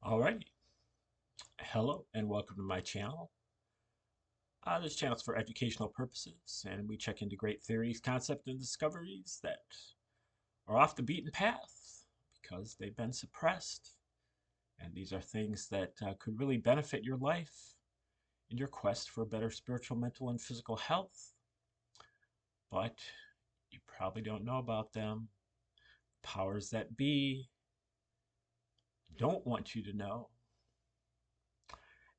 Alrighty, hello and welcome to my channel. This channel is for educational purposes, and we check into great theories, concepts, and discoveries that are off the beaten path because they've been suppressed. And these are things that could really benefit your life in your quest for better spiritual, mental, and physical health. But you probably don't know about them. Powers that be don't want you to know.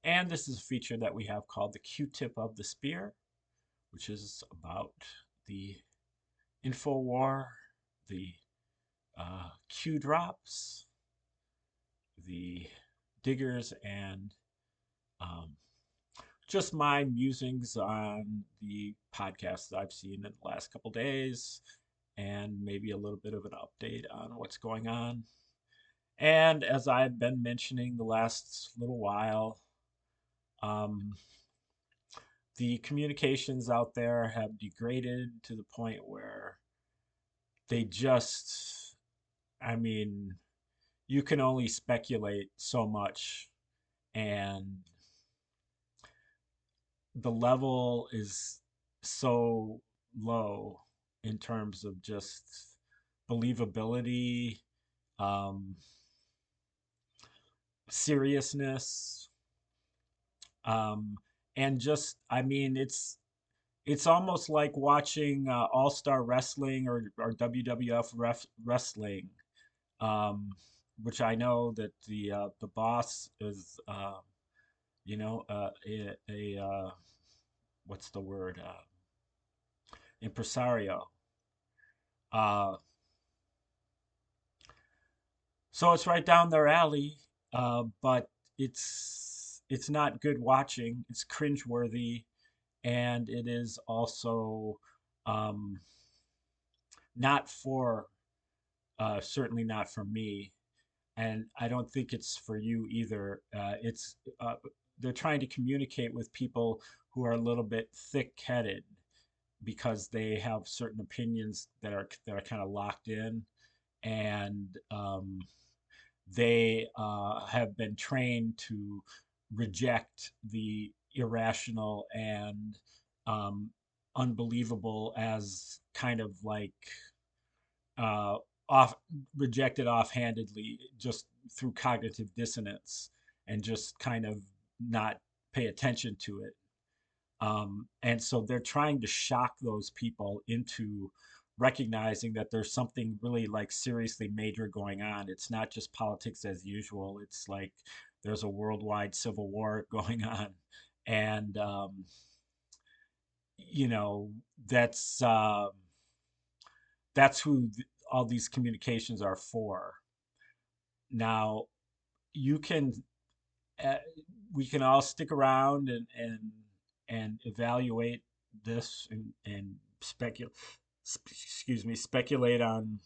And this is a feature that we have called the Q-tip of the spear, which is about the info war, the Q drops, the diggers, and um, just my musings on the podcasts I've seen in the last couple days, and maybe a little bit of an update on what's going on. And as I've been mentioning the last little while, um, the communications out there have degraded to the point where they just, I mean, you can only speculate so much, and the level is so low in terms of just believability, um, seriousness, um, and just, I mean, it's almost like watching All-Star Wrestling or WWF wrestling, um, which I know that the boss is a what's the word, impresario. Uh, so it's right down their alley, but it's not good watching. It's cringeworthy, and it is also um, not for certainly not for me, and I don't think it's for you either. It's they're trying to communicate with people who are a little bit thick-headed because they have certain opinions that are kind of locked in, and they have been trained to reject the irrational and um, unbelievable as kind of like uh, off rejected offhandedly just through cognitive dissonance and just kind of not pay attention to it. And so they're trying to shock those people into recognizing that there's something really like seriously major going on. It's not just politics as usual. It's like there's a worldwide civil war going on. And, you know, that's, uh, that's who all these communications are for. Now, you can, uh, we can all stick around and evaluate this and speculate, excuse me, speculate on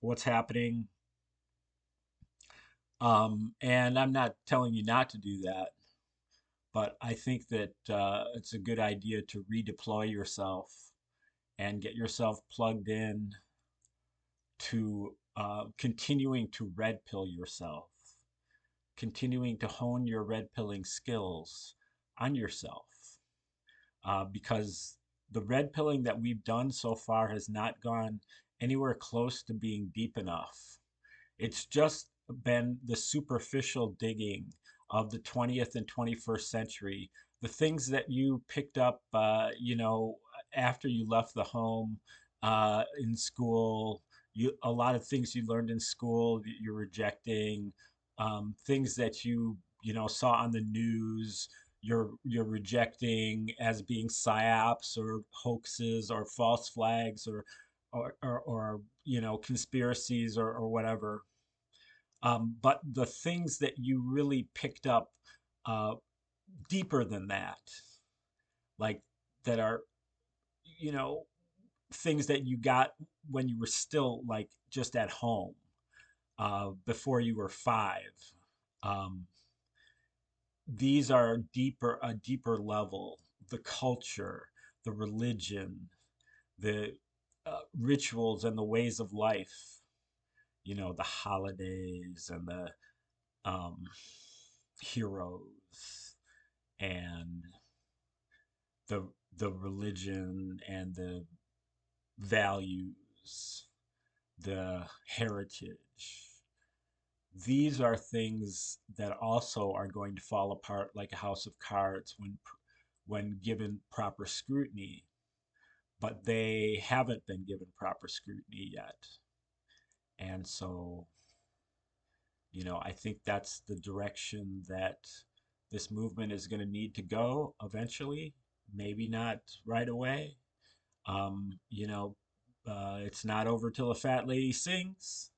what's happening. And I'm not telling you not to do that, but I think that it's a good idea to redeploy yourself and get yourself plugged in to continuing to red pill yourself, continuing to hone your red pilling skills on yourself. Because the red pilling that we've done so far has not gone anywhere close to being deep enough. It's just been the superficial digging of the 20th and 21st century. The things that you picked up, after you left the home, in school, a lot of things you learned in school that you're rejecting, things that saw on the news, you're rejecting as being psyops or hoaxes or false flags or conspiracies or whatever. But the things that you really picked up uh, deeper than that, like that are, you know, things that you got when you were still like just at home, before you were five. Um, these are a deeper level. The culture, the religion, the rituals and the ways of life, the holidays and the um, heroes and the the religion and the values, the heritage. These are things that also are going to fall apart like a house of cards when given proper scrutiny, but they haven't been given proper scrutiny yet. And so, I think that's the direction that this movement is going to need to go eventually. Maybe not right away. It's not over till a fat lady sings.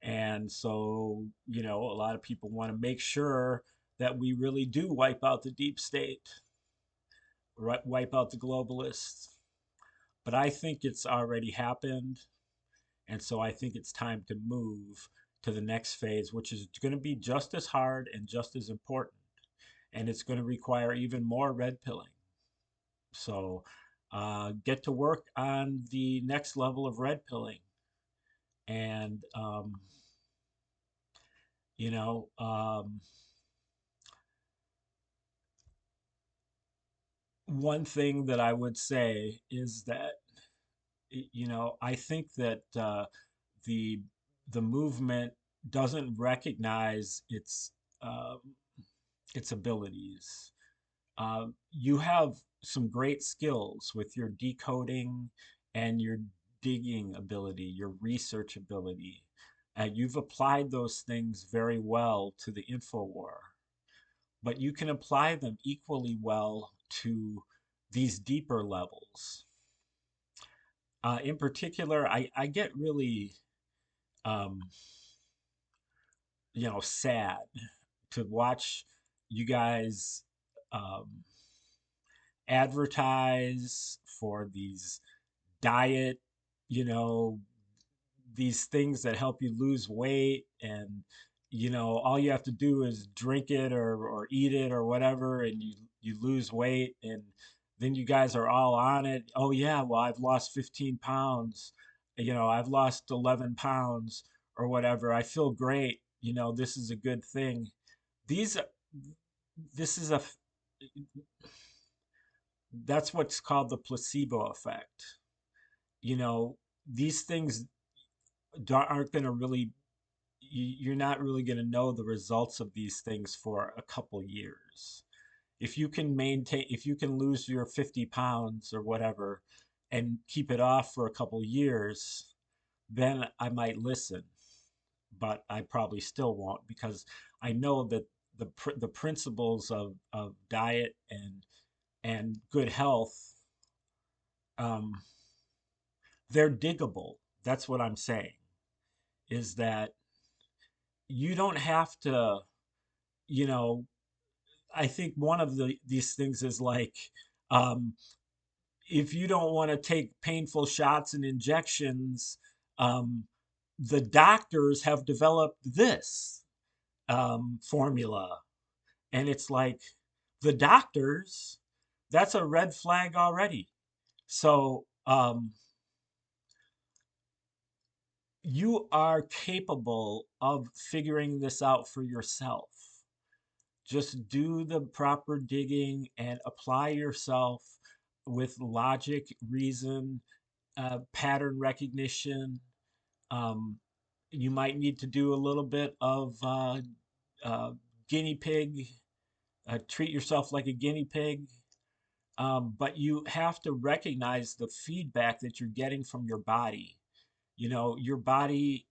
And so, a lot of people want to make sure that we really do wipe out the deep state, wipe out the globalists. But I think it's already happened. And so I think it's time to move to the next phase, which is going to be just as hard and just as important. And it's going to require even more red pilling. So get to work on the next level of red pilling. And, you know, um, one thing that I would say is that, I think that the the movement doesn't recognize um, its abilities. You have some great skills with your decoding and your digging ability, your research ability. You've applied those things very well to the info war, but you can apply them equally well to these deeper levels. In particular, I get really um, sad to watch you guys um, advertise for these diet, you know, these things that help you lose weight. And, all you have to do is drink it or eat it or whatever, and you lose weight. And then you guys are all on it. Oh, yeah, well, I've lost 15 pounds. I've lost 11 pounds or whatever. I feel great. This is a good thing. These, this is a, that's what's called the placebo effect. You know, these things aren't going to really, you're not really going to know the results of these things for a couple years. If you can lose your 50 pounds or whatever and keep it off for a couple years, then I might listen, but I probably still won't because I know that the principles of diet and good health, um, they're diggable. That's what I'm saying, is that you don't have to, you know, I think one of these things is like, um, if you don't want to take painful shots and injections, um, the doctors have developed this formula. And it's like, the doctors, that's a red flag already. So you are capable of figuring this out for yourself. Just do the proper digging and apply yourself with logic, reason, pattern recognition. Um, you might need to do a little bit of uh, guinea pig, treat yourself like a guinea pig. But you have to recognize the feedback that you're getting from your body. Your body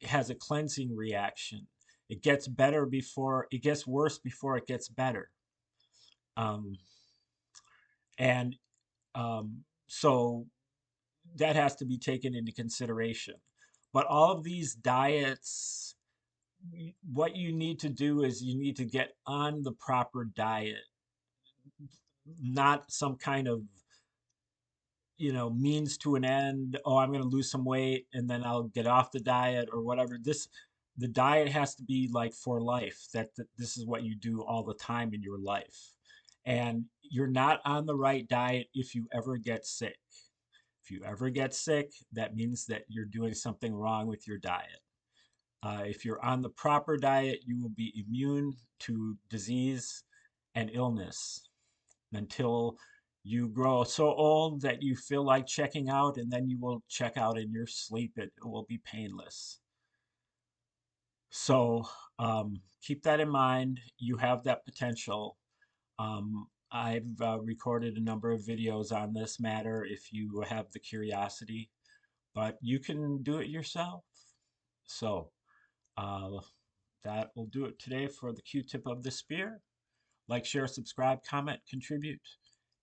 has a cleansing reaction. It gets better before it gets worse before it gets better. Um, and so that has to be taken into consideration. But all of these diets, what you need to do is you need to get on the proper diet, not some kind of, means to an end. Oh, I'm going to lose some weight and then I'll get off the diet or whatever. The diet has to be like for life, that this is what you do all the time in your life. And you're not on the right diet if you ever get sick. If you ever get sick, that means that you're doing something wrong with your diet. If you're on the proper diet, you will be immune to disease and illness until you grow so old that you feel like checking out, and then you will check out in your sleep. It will be painless. So keep that in mind. You have that potential. I've recorded a number of videos on this matter if you have the curiosity, but you can do it yourself. So uh, that will do it today for the Q-tip of the spear. Like, share, subscribe, comment, contribute,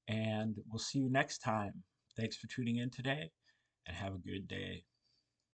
and we'll see you next time. Thanks for tuning in today, and have a good day.